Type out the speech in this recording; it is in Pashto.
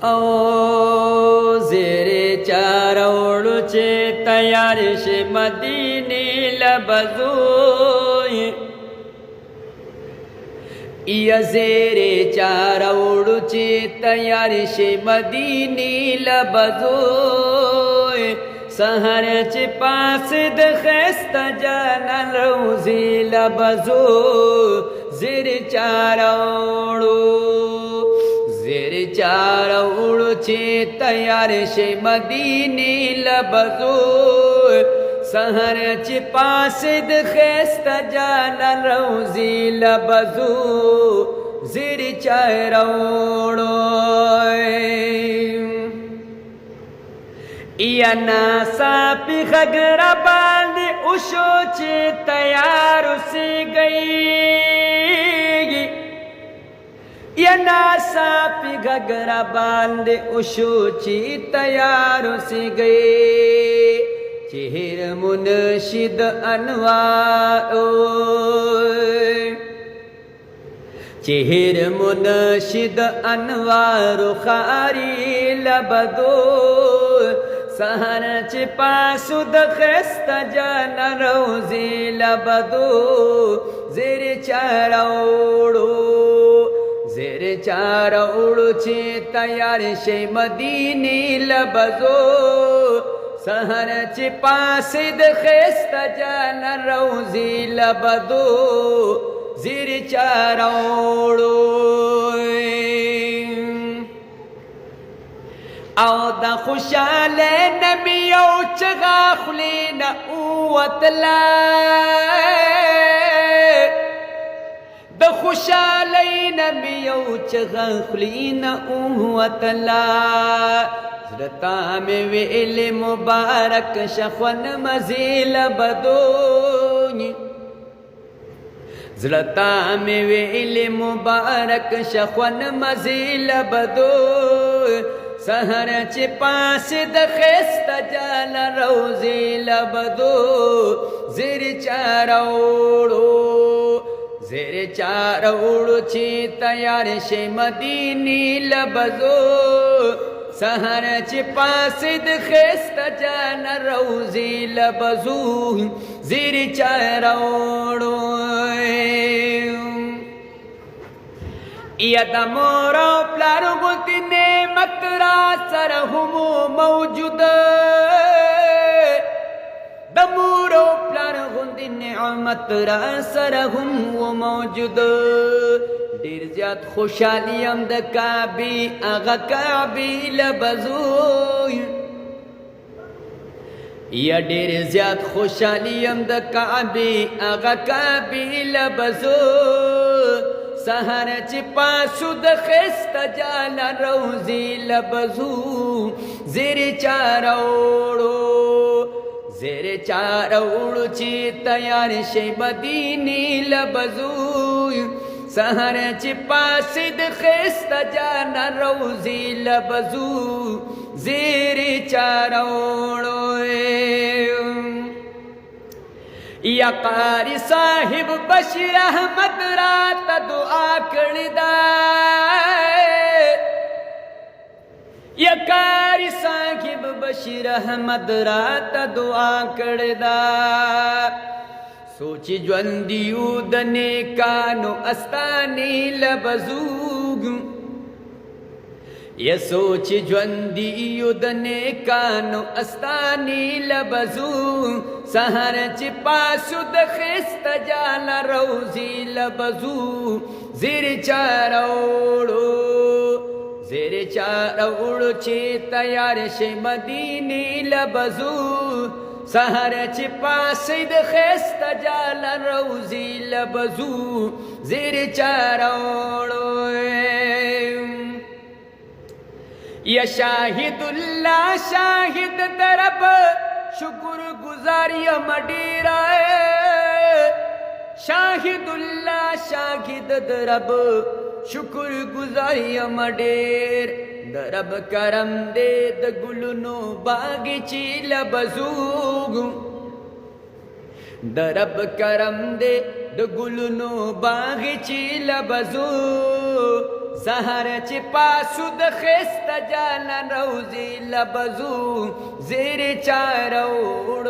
او زیر چاروڑو چه تیار شی مدینی لبزوی یا زیر چاروڑو چه تیار شی مدینی لبزوی سهر چه پاس د خست جانان روزی لبزو زیر چاروڑو چاروڑو چه تیار شی مدینی لبزو سهر چه پاس د خست جانان روزی لبزو زیر چاروڑو یا ناسا پی خگر باندې اوشو چه تیار سی گئی یا ناسا پی گگر باندے اشو چی تیار سی گئے چہر منشد انوار چہر منشد انوار خاری لبدو سہر چی پاسو دخست جان روزی لبدو زیر چاروڑو زیر چاروڑو چه تیار شی مدینی لبزو سهر چه پاس د خست جان روزی لبدو زیر چاروڑو او دا خوشال نمیو چغا خلین اوتلای د خوشالی نمیو چغا خلین اوتلا زرطا میں ویل مبارک شخون مزیل بدونی زرطا میں ویل مبارک شخون مزیل بدونی سهر چه پاس د خست جان روزی لبدو زیر چاروڑو چه تیار شی مدینی لبزو سهر چه پاس د خست جان روزی لبزو زیر چاروڑو یا دا مورو پلارو گلتی نعمت را سر همو موجود دا مورو پلارو گلتی نعمت را سر همو موجود دیر زیاد خوشحالیم دا کعبی آغا کعبی لبزوی یا دیر زیاد خوشحالیم دا کعبی آغا کعبی لبزوی سهر چه پاسو د خست جانا روزی لبزو زیر چاروڑو چه تیار شی مدینی لبزو سهر چه پاس د خست جانا روزی لبزو زیر چاروڑو یا قاری صاحب بشیر احمد رات دعا کردا یا قاری صاحب بشیر احمد رات دعا کردا سوچی جوندیو د نیکانو استانی لبزوگ یا سوچ جوندیو د نیکانو استانی لبزو سهر چه پاسو د خست جانا روزی لبزو زیر چاروڑو چه تیار شی مدینی لبزو سهر چه پاسی د خست جانا روزی لبزو زیر چاروڑو یا شاہد اللہ شاہد درب شکر گزاری مڈیرا شاہد اللہ شاہد درب شکر گزاری مڈیر درب کرم دے د گلنو باغی چی لبزوگ درب کرم دے د گلنو باغی چی لبزوگ سحر چې پاسو د خسته جانان روزي لبزو زیر چارو